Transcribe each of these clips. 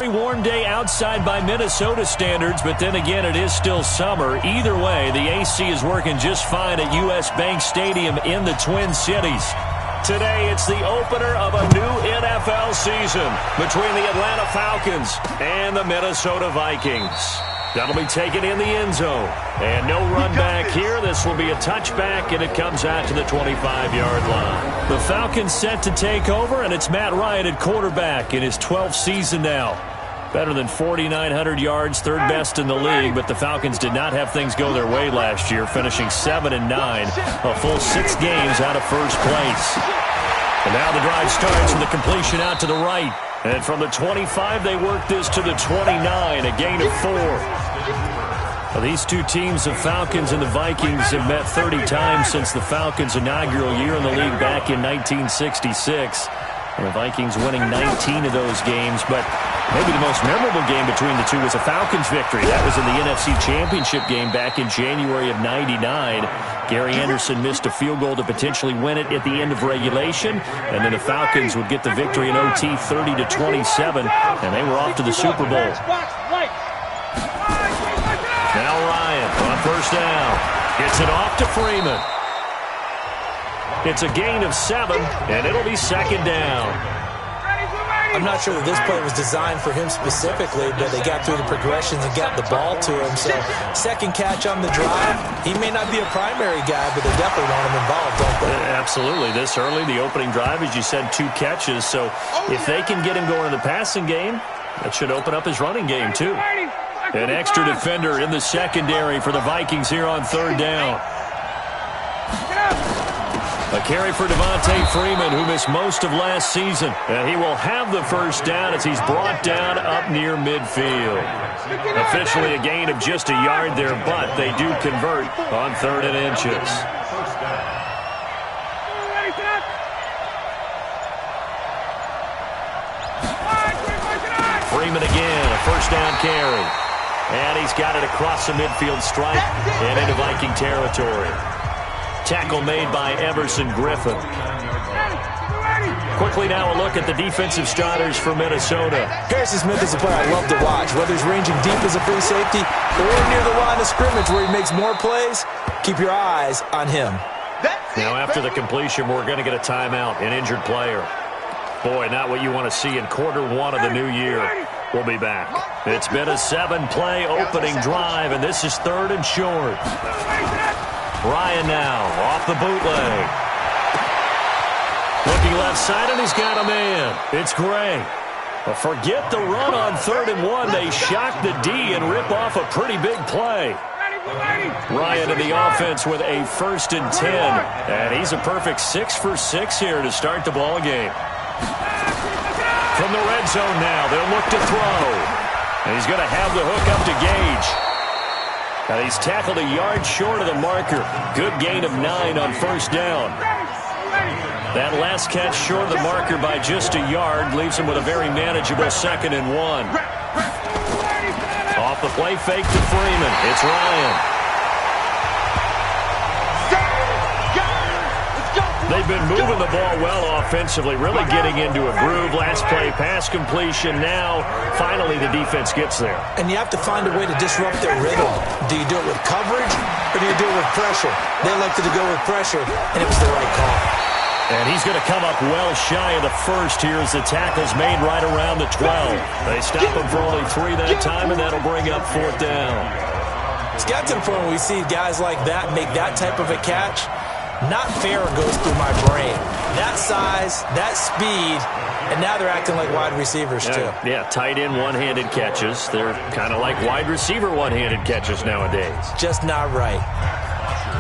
Warm day outside by Minnesota standards, but then again, it is still summer. Either way, the AC is working just fine at U.S. Bank Stadium in the Twin Cities. Today, it's the opener of a new NFL season between the Atlanta Falcons and the Minnesota Vikings. That'll be taken in the end zone. And no run back here. This will be a touchback, and it comes out to the 25-yard line. The Falcons set to take over, and it's Matt Ryan at quarterback in his 12th season now. Better than 4,900 yards, third best in the league, but the Falcons did not have things go their way last year, finishing 7-9, a full 6 games out of first place. And now the drive starts with the completion out to the right. And from the 25, they work this to the 29, a gain of 4. Well, these two teams, the Falcons and the Vikings, have met 30 times since the Falcons' inaugural year in the league back in 1966. And the Vikings winning 19 of those games, but maybe the most memorable game between the two was a Falcons victory. That was in the NFC Championship game back in January of '99. Gary Anderson missed a field goal to potentially win it at the end of regulation, and then the Falcons would get the victory in OT 30-27, and they were off to the Super Bowl. Now Ryan on first down. Gets it off to Freeman. It's a gain of 7, and it'll be second down. I'm not sure that this play was designed for him specifically, but they got through the progressions and got the ball to him. So second catch on the drive. He may not be a primary guy, but they definitely want him involved, don't they? Absolutely. This early, the opening drive, as you said, 2 catches. So if they can get him going in the passing game, that should open up his running game too. An extra defender in the secondary for the Vikings here on third down. A carry for Devontae Freeman, who missed most of last season. And he will have the first down as he's brought down up near midfield. Officially a gain of just a yard there, but they do convert on 3rd and inches. Freeman again, a first down carry. And he's got it across the midfield stripe and into Viking territory. Tackle made by Everson Griffin. Quickly now a look at the defensive starters for Minnesota. Harrison Smith is a player I love to watch. Whether he's ranging deep as a free safety or near the line of scrimmage where he makes more plays, keep your eyes on him. Now after the completion, we're going to get a timeout, an injured player. Boy, not what you want to see in quarter 1 of the new year. We'll be back. It's been a 7-play opening drive, and this is 3rd and short. Ryan now off the bootleg. Looking left side, and he's got a man. It's Gray. But forget the run on 3rd and 1. They shock the D and rip off a pretty big play. Ryan in the offense with a 1st and 10. And he's a perfect 6 for 6 here to start the ball game. From the red zone now, they'll look to throw. And he's going to have the hook up to Gage. Now he's tackled a yard short of the marker. Good gain of 9 on first down. That last catch short of the marker by just a yard leaves him with a very manageable 2nd and 1. Off the play fake to Freeman. It's Ryan. They've been moving the ball well offensively, really getting into a groove. Last play, pass completion. Now, finally, the defense gets there. And you have to find a way to disrupt their rhythm. Do you do it with coverage, or do you do it with pressure? They elected to go with pressure, and it was the right call. And he's going to come up well shy of the first here as the tackle's made right around the 12. They stop him for only 3 that time, and that'll bring up 4th down. It's got to the point where we see guys like that make that type of a catch. Not fair goes through my brain. That size, that speed, and now they're acting like wide receivers too. Yeah, tight end one-handed catches. They're kind of like wide receiver one-handed catches nowadays. Just not right.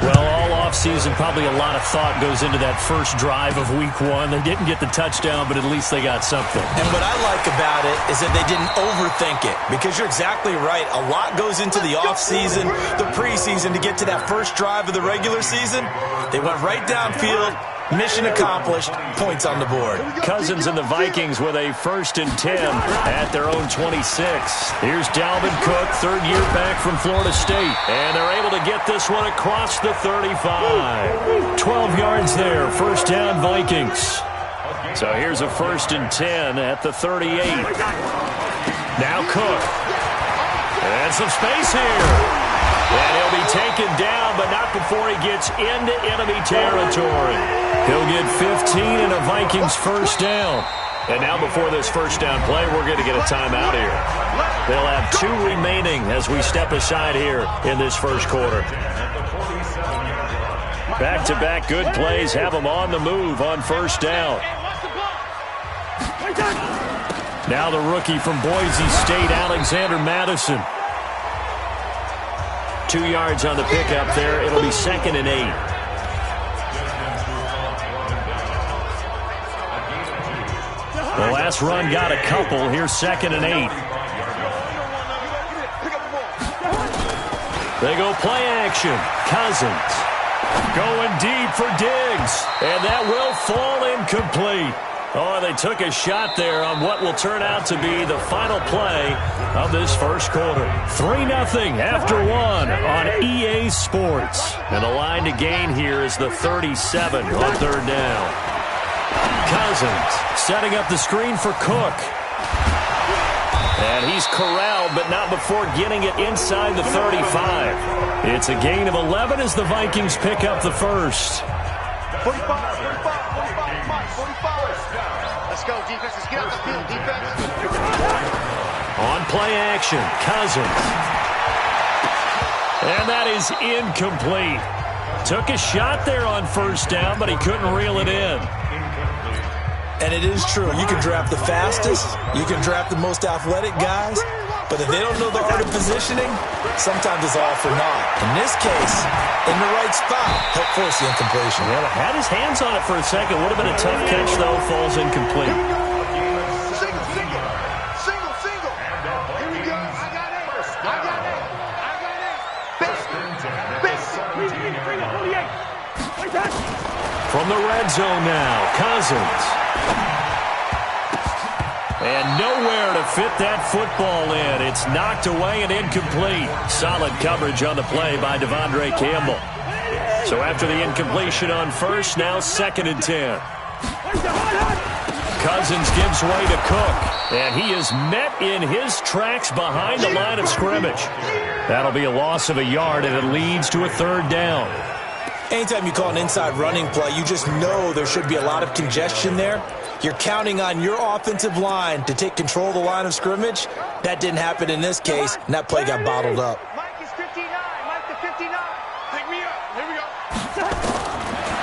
Well, all offseason, probably a lot of thought goes into that first drive of week 1. They didn't get the touchdown, but at least they got something. And what I like about it is that they didn't overthink it, because you're exactly right. A lot goes into the offseason, the preseason, to get to that first drive of the regular season. They went right downfield. Mission accomplished. Points on the board. Cousins and the Vikings with a 1st and 10 at their own 26. Here's Dalvin Cook, 3rd year back from Florida State. And they're able to get this one across the 35. 12 yards there. First down, Vikings. So here's a 1st and 10 at the 38. Now Cook. And some space here. And he'll be taken down, but not before he gets into enemy territory. He'll get 15 and a Vikings first down. And now before this first down play, we're going to get a timeout here. They'll have 2 remaining as we step aside here in this first quarter. Back-to-back good plays have them on the move on first down. Now the rookie from Boise State, Alexander Madison. 2 yards on the pickup there. It'll be 2nd and 8. The last run got a couple. Here's 2nd and 8. They go play action. Cousins going deep for Diggs. And that will fall incomplete. Oh, they took a shot there on what will turn out to be the final play of this first quarter. 3-0 after 1 on EA Sports. And the line to gain here is the 37 on third down. Cousins setting up the screen for Cook. And he's corralled, but not before getting it inside the 35. It's a gain of 11 as the Vikings pick up the first. 45. Let's go, defense. Let's get out the field, defense. On play action, Cousins. And that is incomplete. Took a shot there on first down, but he couldn't reel it in. And it is true. You can draft the fastest. You can draft the most athletic guys. But if they don't know the art of positioning, sometimes it's all for naught. In this case, in the right spot, help force the incompletion. Yeah, had his hands on it for a second. Would have been a tough catch, though. Falls incomplete. Single. Here we go. I got it. From the red zone now, Cousins. And nowhere to fit that football in. It's knocked away and incomplete. Solid coverage on the play by Devondre Campbell. So after the incompletion on first, now 2nd and 10. Cousins gives way to Cook. And he is met in his tracks behind the line of scrimmage. That'll be a loss of a yard, and it leads to a 3rd down. Anytime you call an inside running play, you just know there should be a lot of congestion there. You're counting on your offensive line to take control of the line of scrimmage. That didn't happen in this case, and that play got bottled up. Mike is 59. Mike to 59. Pick me up. Here we go.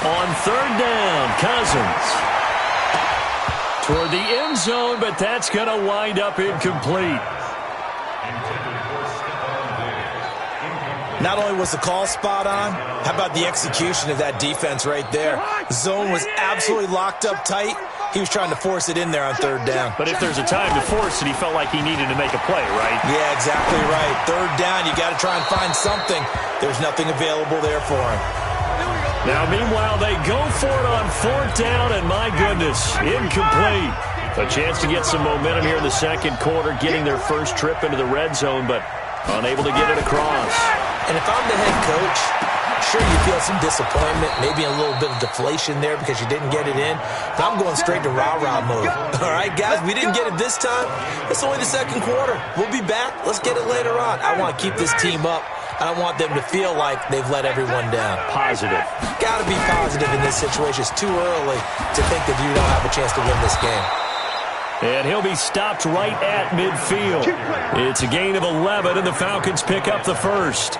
On 3rd down, Cousins. Toward the end zone, but that's going to wind up incomplete. Not only was the call spot on, how about the execution of that defense right there? Zone was absolutely locked up tight. He was trying to force it in there on 3rd down. But if there's a time to force it, he felt like he needed to make a play, right? Yeah, exactly right. 3rd down, you got to try and find something. There's nothing available there for him. Now, meanwhile, they go for it on 4th down, and my goodness, incomplete. A chance to get some momentum here in the second quarter, getting their first trip into the red zone, but unable to get it across. And if I'm the head coach, sure, you feel some disappointment, maybe a little bit of deflation there because you didn't get it in. But I'm going straight to rah-rah mode. All right, guys, we didn't get it this time. It's only the second quarter. We'll be back. Let's get it later on. I want to keep this team up. I don't want them to feel like they've let everyone down. Positive. Got to be positive in this situation. It's too early to think that you don't have a chance to win this game. And he'll be stopped right at midfield. It's a gain of 11, and the Falcons pick up the first.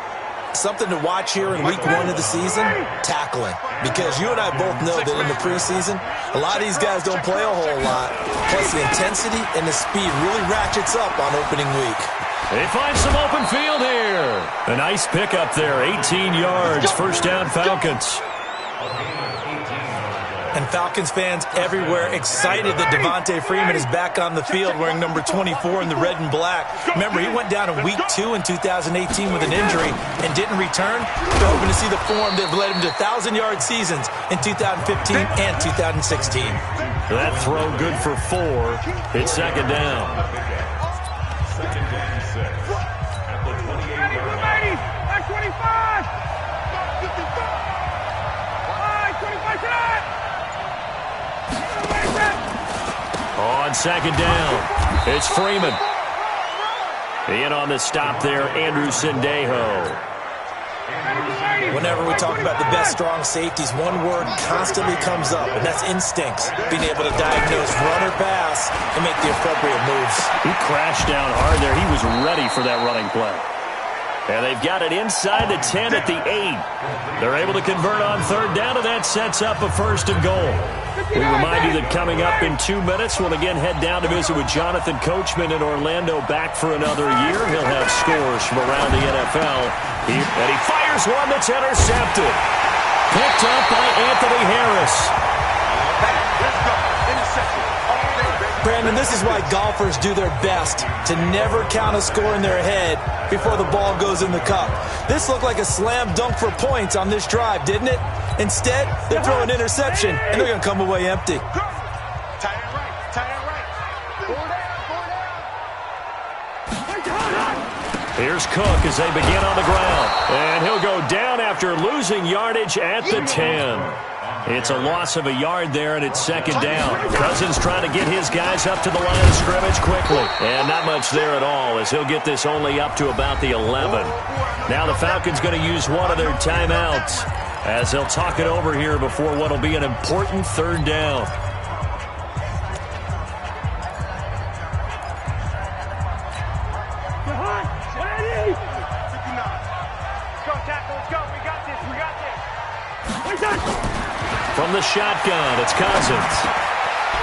Something to watch here in week 1 of the season, tackling. Because you and I both know that in the preseason, a lot of these guys don't play a whole lot. Plus the intensity and the speed really ratchets up on opening week. They find some open field here. A nice pickup there, 18 yards, first down Falcons. And Falcons fans everywhere excited that Devontae Freeman is back on the field wearing number 24 in the red and black. Remember, he went down in week 2 in 2018 with an injury and didn't return. They're hoping to see the form that led him to 1,000-yard seasons in 2015 and 2016. That throw good for 4. It's 2nd down. On 2nd down, it's Freeman. In on the stop there, Andrew Sendejo. Whenever we talk about the best strong safeties, one word constantly comes up, and that's instincts. Being able to diagnose run or pass and make the appropriate moves. He crashed down hard there. He was ready for that running play. And they've got it inside the 10 at the 8. They're able to convert on third down, and that sets up a first and goal. We remind you that coming up in 2 minutes, we'll again head down to visit with Jonathan Coachman in Orlando, back for another year. He'll have scores from around the NFL. And he fires one that's intercepted. Picked up by Anthony Harris. Let's go. Interception. Brandon, this is why golfers do their best to never count a score in their head before the ball goes in the cup. This looked like a slam dunk for points on this drive, didn't it? Instead, they throw an interception, and they're going to come away empty. Tight end right. Tight end right. Pull down. Here's Cook as they begin on the ground. And he'll go down after losing yardage at the 10. It's a loss of a yard there, and it's second down. Cousins trying to get his guys up to the line of scrimmage quickly. And not much there at all, as he'll get this only up to about the 11. Now the Falcons going to use one of their timeouts, as they'll talk it over here before what will be an important third down. From the shotgun, it's Cousins.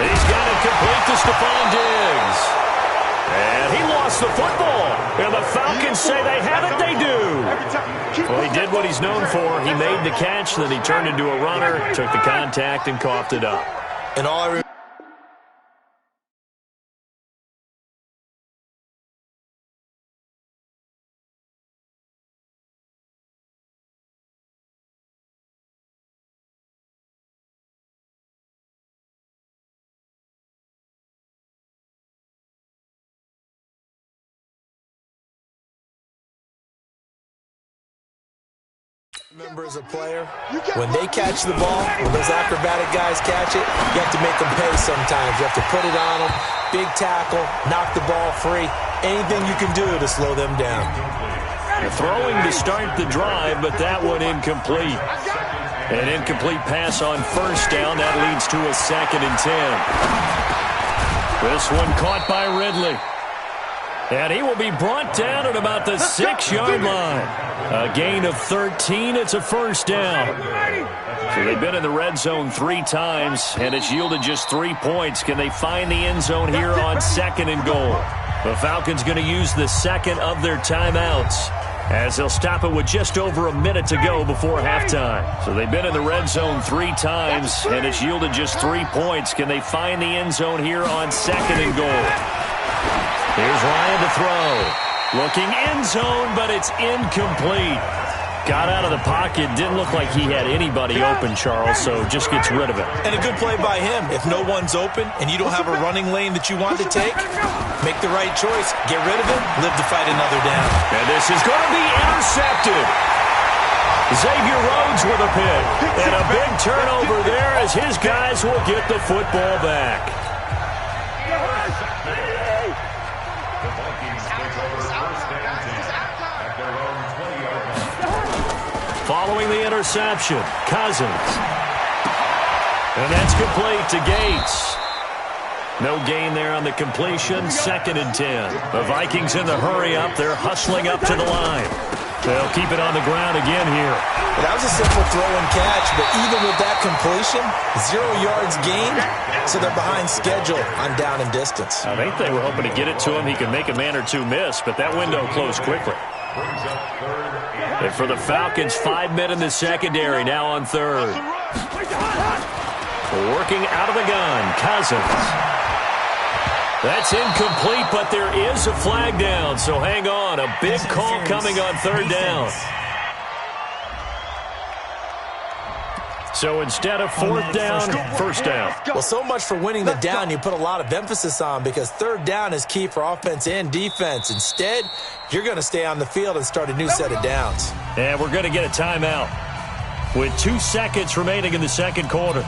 He's got it complete to Stephon Diggs. And he lost the football. And the Falcons say they have it, they do. Well, he did what he's known for. He made the catch, then he turned into a runner, took the contact, and coughed it up. And all I remember as a player, when they catch the ball, when those acrobatic guys catch it, you have to make them pay sometimes. You have to put it on them, big tackle, knock the ball free, anything you can do to slow them down. Throwing to start the drive, but that one incomplete. An incomplete pass on first down. That leads to a 2nd and 10. This one caught by Ridley. And he will be brought down at about the 6-yard line. A gain of 13. It's a first down. So they've been in the red zone 3 times, and it's yielded just 3 points. Can they find the end zone here on 2nd and goal? The Falcons going to use the second of their timeouts, as they'll stop it with just over a minute to go before halftime. So they've been in the red zone 3 times, and it's yielded just 3 points. Can they find the end zone here on 2nd and goal? Here's Ryan to throw. Looking end zone, but it's incomplete. Got out of the pocket. Didn't look like he had anybody open, Charles, so just gets rid of it. And a good play by him. If no one's open and you don't have a running lane that you want to take, make the right choice. Get rid of it. Live to fight another down. And this is going to be intercepted. Xavier Rhodes with a pick. And a big turnover there as his guys will get the football back. Following the interception, Cousins. And that's complete to Gates. No gain there on the completion, 2nd and 10. The Vikings in the hurry-up. They're hustling up to the line. They'll keep it on the ground again here. Well, that was a simple throw and catch, but even with that completion, 0 yards gained, so they're behind schedule on down and distance. I think they were hoping to get it to him. He could make a man or two miss, but that window closed quickly. And for the Falcons, 5 men in the secondary, now on third. Working out of the gun, Cousins. That's incomplete, but there is a flag down, so hang on. A big call coming on third down. So instead of fourth down, first down. Well, so much for winning the down you put a lot of emphasis on, because third down is key for offense and defense. Instead, you're going to stay on the field and start a new set of downs. And we're going to get a timeout with 2 seconds remaining in the second quarter.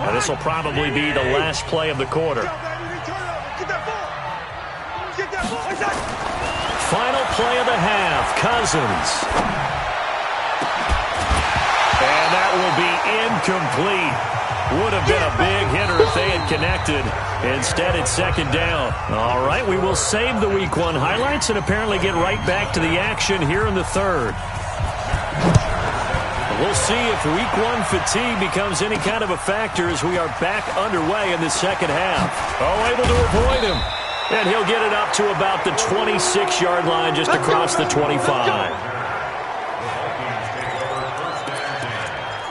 Now, this will probably be the last play of the quarter. Final play of the half, Cousins. And that will be incomplete. Would have been a big hitter if they had connected. Instead, it's second down. All right, we will save the Week 1 highlights and apparently get right back to the action here in the third. We'll see if Week 1 fatigue becomes any kind of a factor as we are back underway in the second half. Oh, able to avoid him. And he'll get it up to about the 26-yard line just across the 25.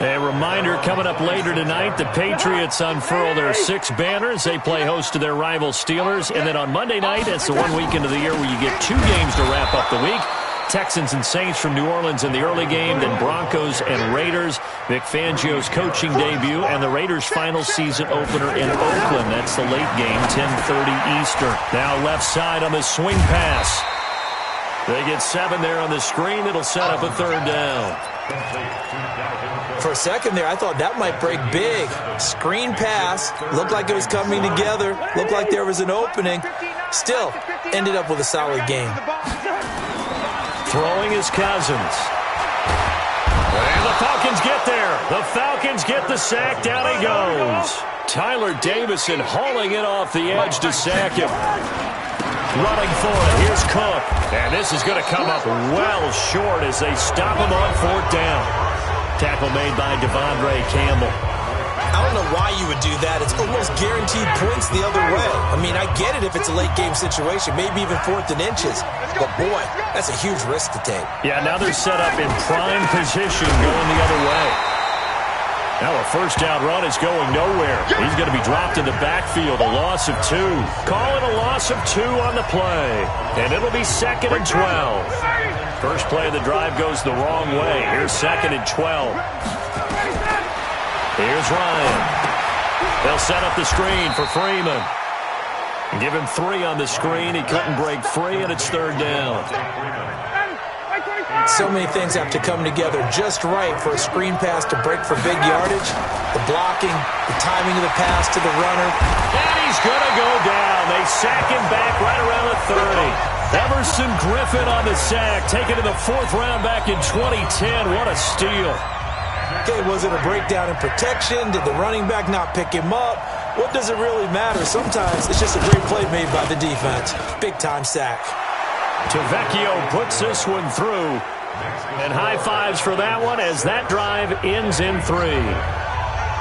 A reminder, coming up later tonight, the Patriots unfurl their 6 banners. They play host to their rival Steelers. And then on Monday night, it's the one weekend of the year where you get 2 games to wrap up the week. Texans and Saints from New Orleans in the early game, then Broncos and Raiders. Vic Fangio's coaching debut, and the Raiders' final season opener in Oakland. That's the late game, 10:30 Eastern. Now left side on the swing pass. They get 7 there on the screen. It'll set up a third down. For a second there, I thought that might break big. Screen pass. Looked like it was coming together. Looked like there was an opening. Still, ended up with a solid game. Throwing is Cousins. And the Falcons get there. The Falcons get the sack. Down he goes. Tyler Davison hauling it off the edge to sack him. Running for it. Here's Cook. And this is going to come up well short as they stop him on 4th down. Tackle made by Devondre Campbell. I don't know why you would do that. It's almost guaranteed points the other way. I mean, I get it if it's a late-game situation, maybe even 4th and inches. But, boy, that's a huge risk to take. Yeah, now they're set up in prime position going the other way. Now a first down run is going nowhere. He's going to be dropped in the backfield, a loss of 2. Call it a loss of 2 on the play. And it'll be 2nd and 12. First play of the drive goes the wrong way. Here's 2nd and 12. Here's Ryan. They'll set up the screen for Freeman. Give him 3 on the screen. He couldn't break free, and it's 3rd down. So many things have to come together just right for a screen pass to break for big yardage. The blocking, the timing of the pass to the runner. And he's going to go down. They sack him back right around the 30. Everson Griffin on the sack, taken to the 4th round back in 2010. What a steal. Okay, was it a breakdown in protection? Did the running back not pick him up? What does it really matter? Sometimes it's just a great play made by the defense. Big-time sack. Tavecchio puts this one through. And high fives for that one as that drive ends in 3.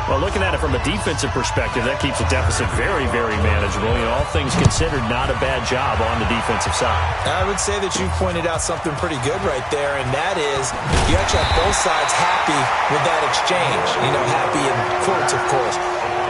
Well, looking at it from a defensive perspective, that keeps the deficit very, very manageable. You know, all things considered, not a bad job on the defensive side. I would say that you pointed out something pretty good right there, and that is you actually have both sides happy with that exchange. You know, happy in quotes, of course.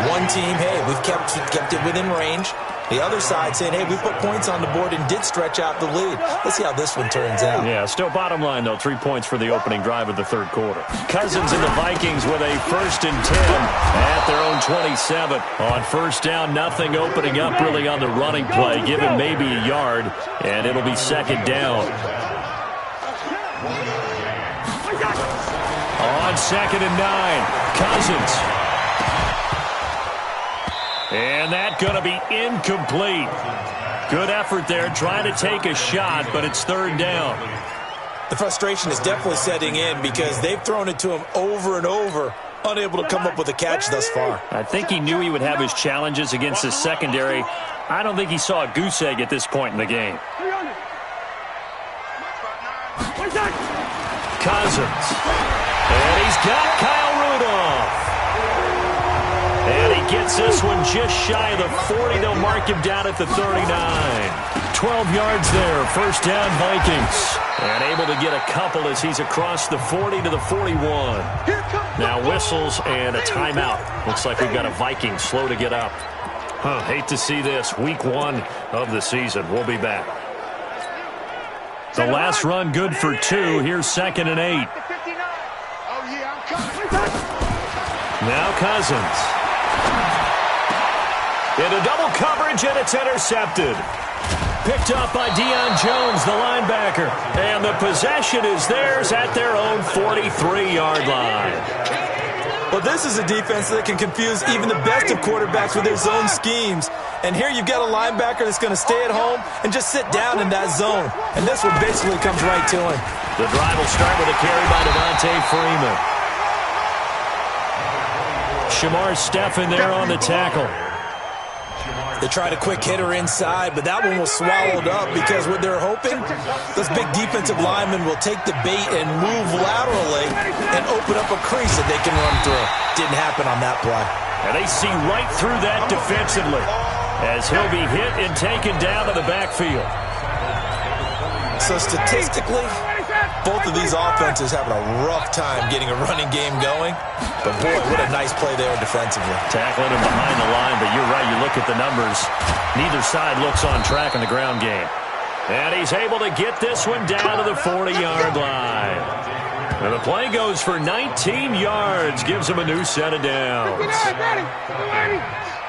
One team, hey, we've kept it within range. The other side saying, hey, we put points on the board and did stretch out the lead. Let's see how this one turns out. Yeah, still bottom line, though, 3 points for the opening drive of the 3rd quarter. Cousins and the Vikings with a 1st and 10 at their own 27. On 1st down, nothing opening up really on the running play. Give him maybe a yard, and it'll be 2nd down. On 2nd and 9, Cousins. And that's going to be incomplete. Good effort there, trying to take a shot, but it's 3rd down. The frustration is definitely setting in because they've thrown it to him over and over, unable to come up with a catch thus far. I think he knew he would have his challenges against his secondary. I don't think he saw a goose egg at this point in the game. Cousins. And he's got Kyle Rudolph. And he gets this one just shy of the 40. They'll mark him down at the 39. 12 yards there. 1st down, Vikings. And able to get a couple as he's across the 40 to the 41. Now whistles and a timeout. Looks like we've got a Viking slow to get up. Hate to see this. Week 1 of the season. We'll be back. The last run good for 2. Here's 2nd and 8. Now Cousins. Into double coverage, and it's intercepted. Picked up by Deion Jones, the linebacker. And the possession is theirs at their own 43-yard line. Well, this is a defense that can confuse even the best of quarterbacks with their zone schemes. And here you've got a linebacker that's going to stay at home and just sit down in that zone. And this one basically comes right to him. The drive will start with a carry by Devontae Freeman. Shamar Stephen there on the tackle. They tried a quick hitter inside, but that one was swallowed up because what they're hoping, this big defensive lineman will take the bait and move laterally and open up a crease that they can run through. Didn't happen on that play. And they see right through that defensively as he'll be hit and taken down to the backfield. So statistically, both of these offenses having a rough time getting a running game going. But boy, what a nice play there defensively. Tackling him behind the line, but you're right, you look at the numbers. Neither side looks on track in the ground game. And he's able to get this one down to the 40-yard line. And the play goes for 19 yards, gives him a new set of downs. 59, ready.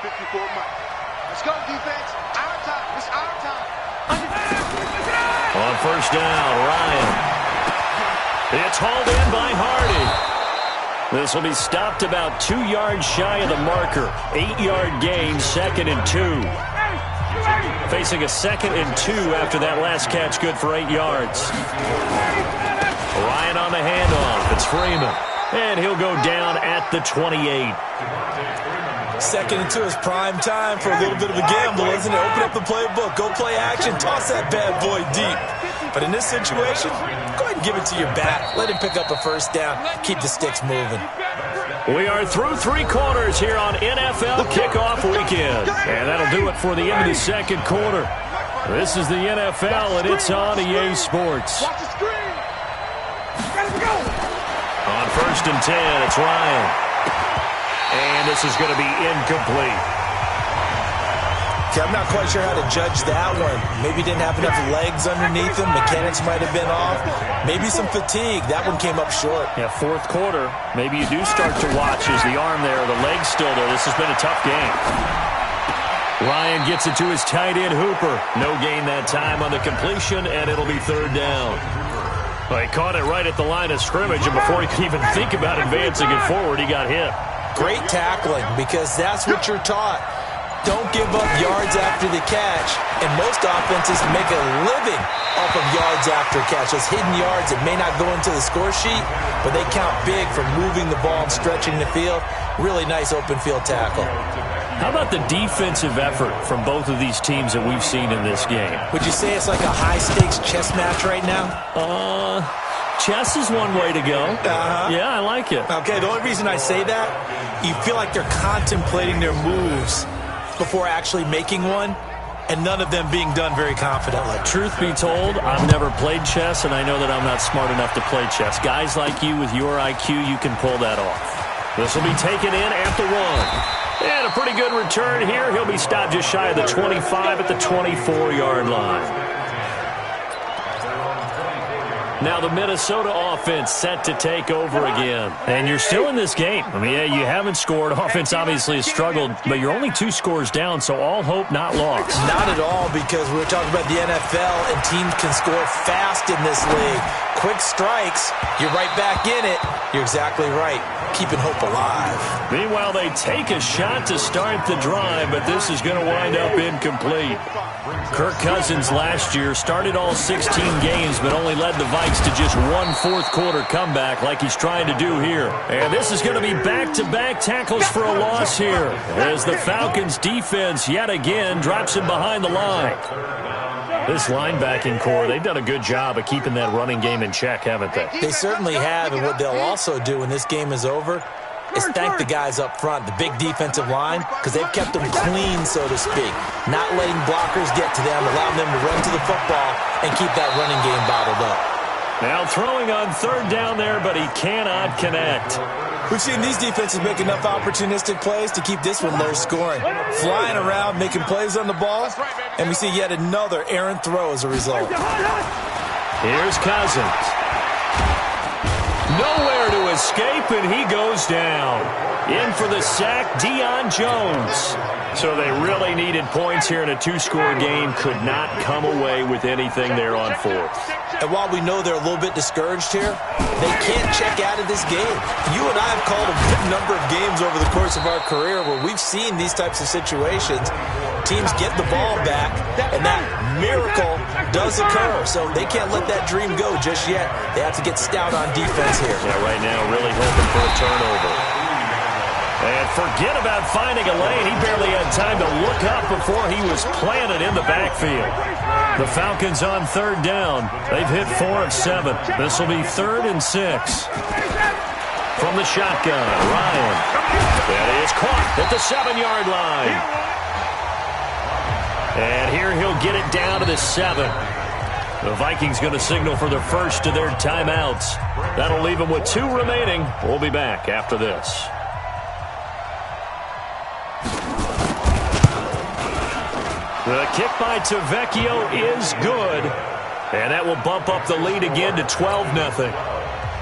54 miles. Let's go, defense. Our time. It's our time. On first down, Ryan. It's hauled in by Hardy. This will be stopped about 2 yards shy of the marker. 8-yard gain, 2nd and 2. Facing a 2nd and 2 after that last catch, good for 8 yards. Ryan on the handoff. It's Freeman. And he'll go down at the 28. 2nd and 2 is prime time for a little bit of a gamble, isn't it? Open up the playbook, go play action, toss that bad boy deep. But in this situation, go ahead and give it to your back. Let him pick up a first down. Keep the sticks moving. We are through 3 quarters here on NFL Kickoff Weekend. And that'll do it for the end of the 2nd quarter. This is the NFL, and it's on EA Sports. On first and 10, it's Ryan. And this is going to be incomplete. Okay, I'm not quite sure how to judge that one. Maybe didn't have enough legs underneath him. Mechanics might have been off. Maybe some fatigue. That one came up short. Yeah, 4th quarter. Maybe you do start to watch as the arm there, the leg's still there. This has been a tough game. Ryan gets it to his tight end, Hooper. No gain that time on the completion, and it'll be 3rd down. Well, he caught it right at the line of scrimmage, and before he could even think about advancing it forward, he got hit. Great tackling, because that's what you're taught. Don't give up yards after the catch. And most offenses make a living off of yards after catch. Those hidden yards that may not go into the score sheet, but they count big for moving the ball and stretching the field. Really nice open field tackle. How about the defensive effort from both of these teams that we've seen in this game? Would you say it's like a high-stakes chess match right now? Chess is one way to go. Yeah, I like it. Okay, the only reason I say that, you feel like they're contemplating their moves before actually making one, and none of them being done very confidently. Truth be told, I've never played chess, and I know that I'm not smart enough to play chess. Guys like you with your IQ, you can pull that off. This will be taken in at the 1. And a pretty good return here. He'll be stopped just shy of the 25 at the 24-yard line. Now the Minnesota offense set to take over again. And you're still in this game. I mean, yeah, you haven't scored. Offense obviously has struggled, but you're only 2 scores down, so all hope not lost. Not at all, because we're talking about the NFL, and teams can score fast in this league. Quick strikes, you're right back in it. You're exactly right. Keeping hope alive. Meanwhile, they take a shot to start the drive, but this is going to wind up incomplete. Kirk Cousins last year started all 16 games, but only led the Vikes to just 1 4th-quarter comeback like he's trying to do here. And this is going to be back-to-back tackles for a loss here, as the Falcons' defense yet again drops him behind the line. This linebacking core, they've done a good job of keeping that running game in check, haven't they? They certainly have, and what they'll also do when this game is over is thank the guys up front, the big defensive line, because they've kept them clean, so to speak. Not letting blockers get to them, allowing them to run to the football and keep that running game bottled up. Now throwing on 3rd down there, but he cannot connect. We've seen these defenses make enough opportunistic plays to keep this one low scoring. Flying around, making plays on the ball, and we see yet another errant throw as a result. Here's Cousins. Nowhere to escape, and he goes down. In for the sack, Deion Jones. So they really needed points here in a two-score game. Could not come away with anything there on fourth. And while we know they're a little bit discouraged here, they can't check out of this game. You and I have called a good number of games over the course of our career where we've seen these types of situations. Teams get the ball back, and that miracle does occur. So they can't let that dream go just yet. They have to get stout on defense here. Yeah, right now really hoping for a turnover. And forget about finding a lane. He barely had time to look up before he was planted in the backfield. The Falcons on third down. They've hit 4 of 7. This will be 3rd and 6. From the shotgun, Ryan. That is caught at the 7-yard line. And here he'll get it down to the 7. The Vikings going to signal for the first of their timeouts. That'll leave them with 2 remaining. We'll be back after this. The kick by Tavecchio is good. And that will bump up the lead again to 12-0.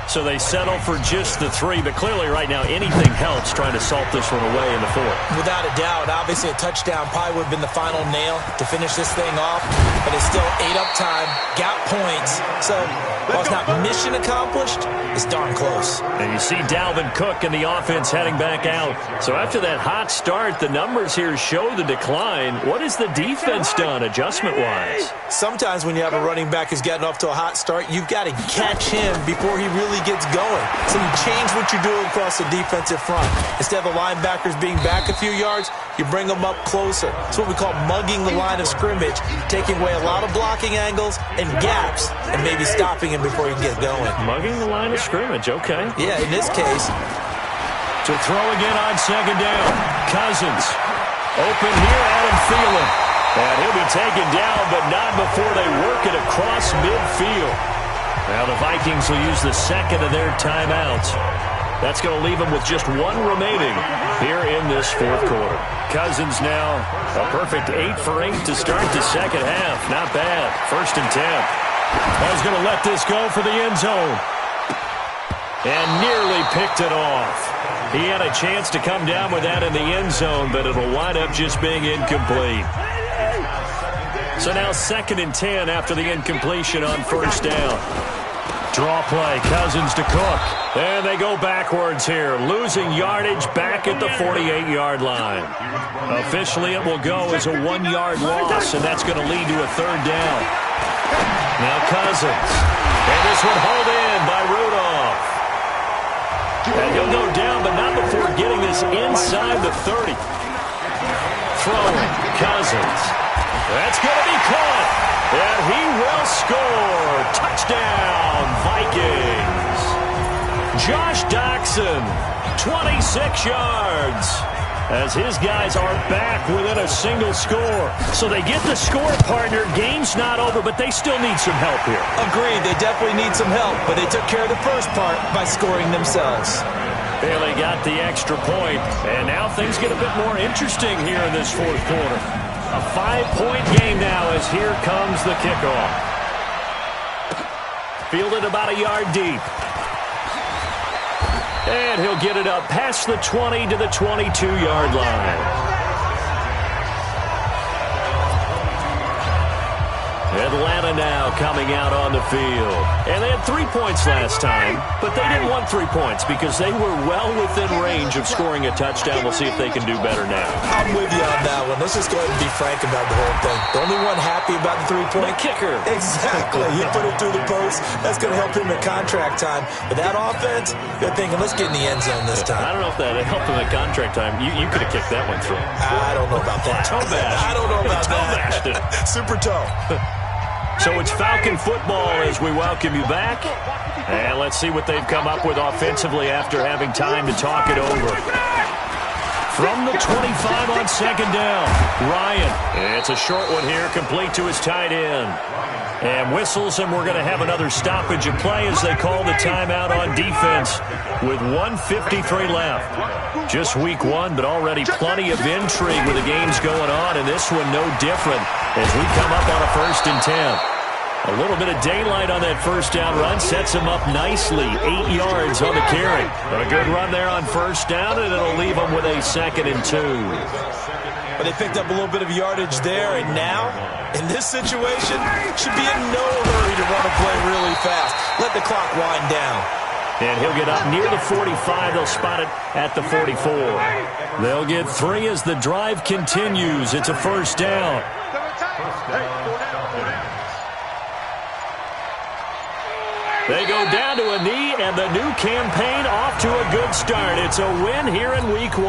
So they settle for just the 3. But clearly right now anything helps trying to salt this one away in the 4th. Without a doubt, obviously a touchdown probably would have been the final nail to finish this thing off. But it's still ate up time, got points. So while it's not mission accomplished, it's darn close. And you see Dalvin Cook and the offense heading back out. So after that hot start, the numbers here show the decline. What has the defense done adjustment-wise? Sometimes when you have a running back who's getting off to a hot start, you've got to catch him before he really gets going. So you change what you're doing across the defensive front. Instead of the linebackers being back a few yards, you bring them up closer. It's what we call mugging the line of scrimmage, taking away a lot of blocking angles and gaps and maybe stopping him before he can get going. Mugging the line of scrimmage, okay. Yeah, in this case. To throw again on 2nd down. Cousins. Open here, Adam Thielen. And he'll be taken down, but not before they work it across midfield. Now the Vikings will use the 2nd of their timeouts. That's going to leave them with just 1 remaining here in this 4th quarter. Cousins now a perfect 8 for 8 to start the second half. Not bad. 1st and 10. I was going to let this go for the end zone. And nearly picked it off. He had a chance to come down with that in the end zone, but it'll wind up just being incomplete. So now 2nd and 10 after the incompletion on 1st down. Draw play, Cousins to Cook. And they go backwards here, losing yardage back at the 48-yard line. Officially, it will go as a 1-yard loss, and that's going to lead to a 3rd down. Now Cousins. And this one hauled in by Rudolph. And he'll go down, but not before getting this inside the 30. Throwing, Cousins. That's going to be caught. And he will score. Touchdown, Vikings. Josh Doxson, 26 yards. As his guys are back within a single score. So they get the score partner. Game's not over, but they still need some help here. Agreed, they definitely need some help, but they took care of the first part by scoring themselves. Bailey got the extra point, and now things get a bit more interesting here in this 4th quarter. A 5-point game now as here comes the kickoff. Fielded about a yard deep. And he'll get it up past the 20 to the 22-yard line. Atlanta now coming out on the field. And they had 3 points last time, but they didn't want 3 points because they were well within range of scoring a touchdown. We'll see if they can do better now. I'm with you on that one. Let's just go ahead and be frank about the whole thing. The only one happy about the 3-point kicker. Exactly. You put it through the post. That's going to help him at contract time. But that offense, they're thinking, let's get in the end zone this time. I don't know if that helped him at contract time. You could have kicked that one through. I don't know about that. Toe bash. I don't know about toe bashed it. Super toe. So it's Falcon football as we welcome you back. And let's see what they've come up with offensively after having time to talk it over. From the 25 on 2nd down, Ryan. It's a short one here, complete to his tight end. And whistles, and we're going to have another stoppage of play as they call the timeout on defense with 1:53 left. Just week 1, but already plenty of intrigue with the games going on, and this one no different as we come up on a 1st and 10. A little bit of daylight on that first down run sets him up nicely. 8 yards on the carry. A good run there on first down, and it'll leave him with a 2nd and 2. But they picked up a little bit of yardage there, and now, in this situation, should be in no hurry to run a play really fast. Let the clock wind down. And he'll get up near the 45. They'll spot it at the 44. They'll get 3 as the drive continues. It's a first down. They go down to a knee, and the new campaign off to a good start. It's a win here in Week 1.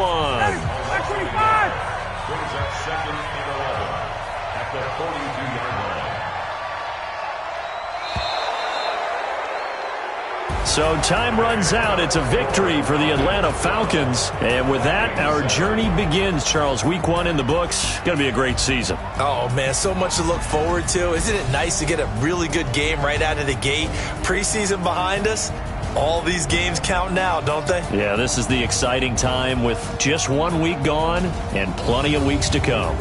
Second and 11 at the 42-yard line. So time runs out. It's a victory for the Atlanta Falcons. And with that, our journey begins, Charles. Week 1 in the books. Going to be a great season. Oh, man, so much to look forward to. Isn't it nice to get a really good game right out of the gate? Preseason behind us. All these games count now, don't they? Yeah, this is the exciting time with just 1 week gone and plenty of weeks to come.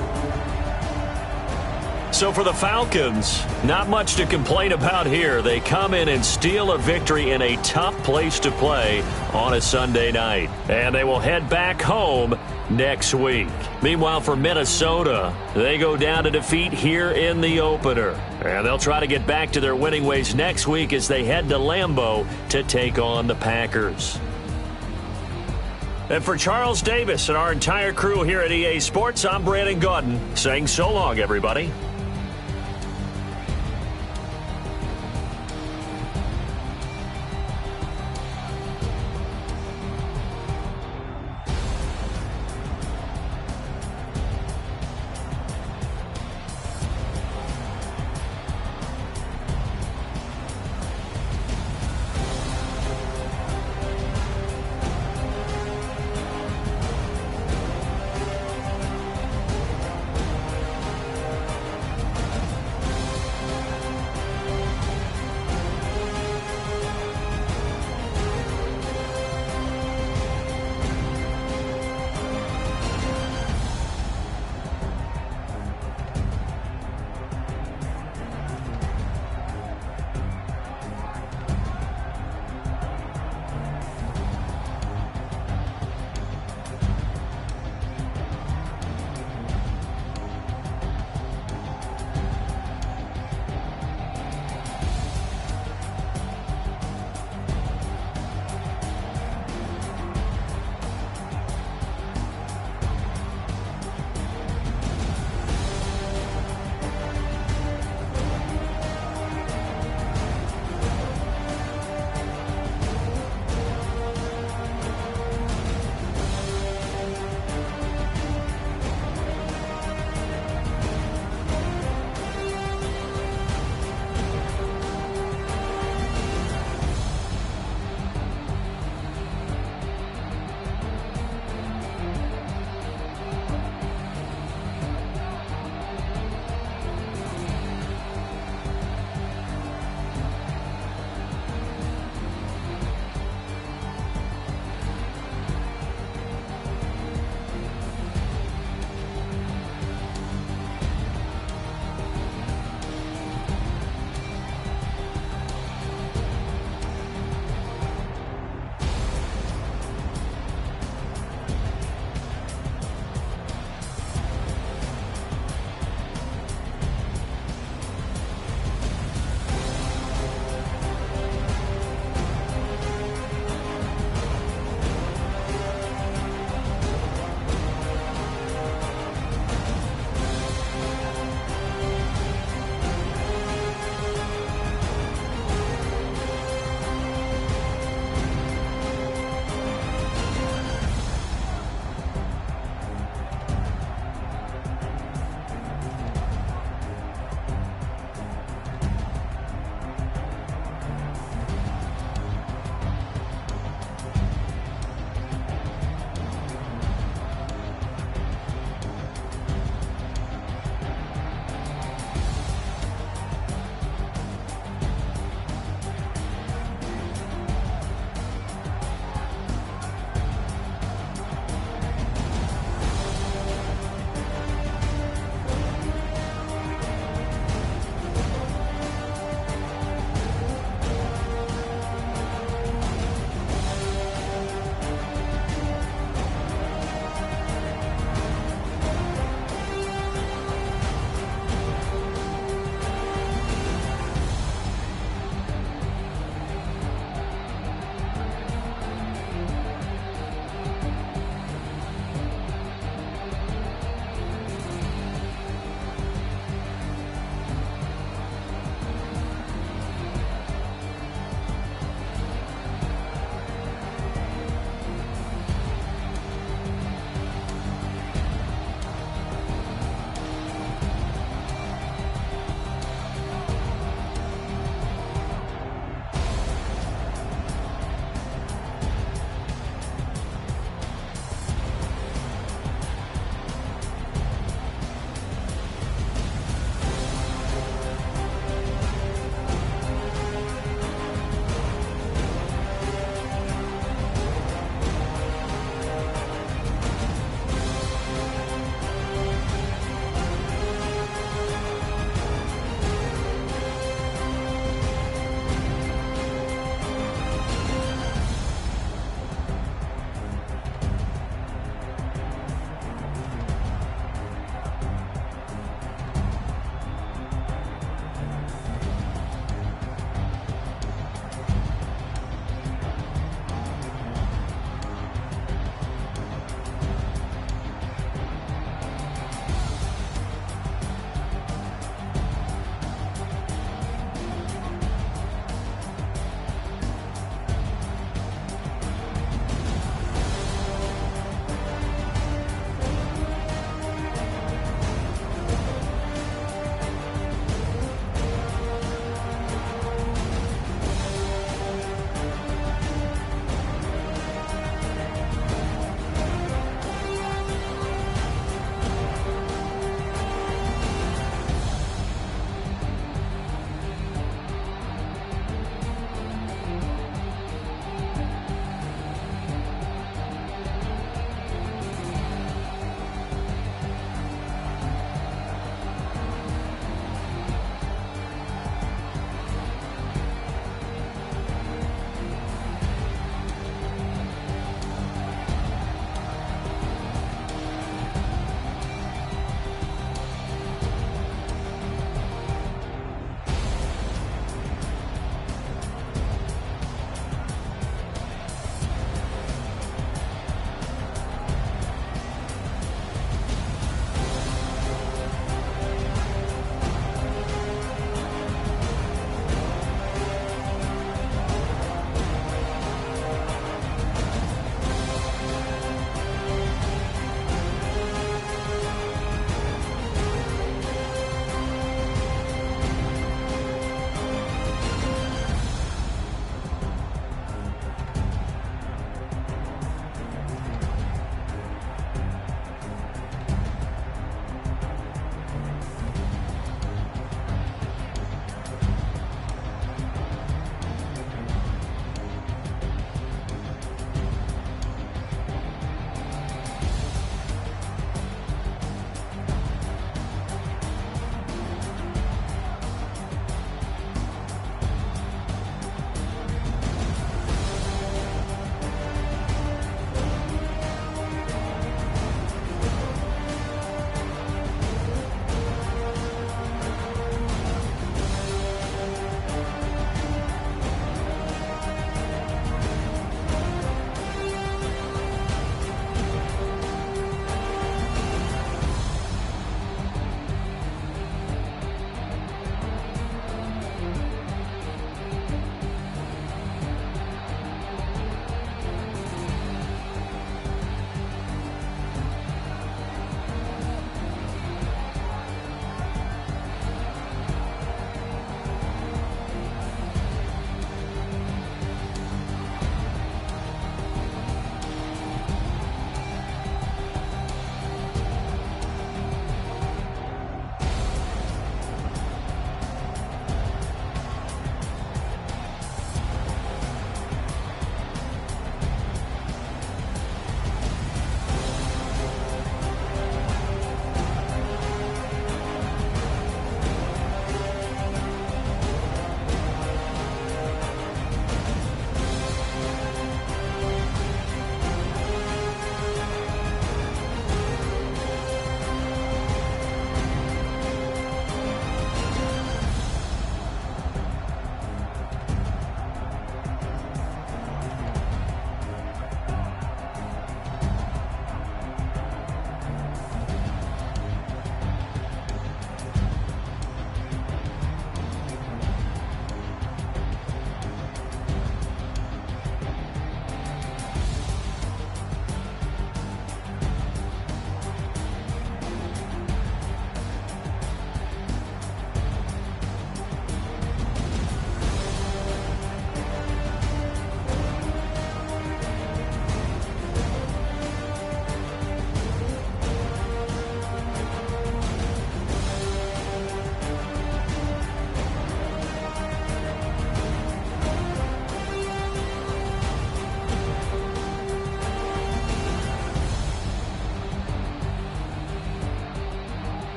So for the Falcons, not much to complain about here. They come in and steal a victory in a tough place to play on a Sunday night. And they will head back home next week. Meanwhile, for Minnesota, they go down to defeat here in the opener. And they'll try to get back to their winning ways next week as they head to Lambeau to take on the Packers. And for Charles Davis and our entire crew here at EA Sports, I'm Brandon Gaudin saying so long, everybody.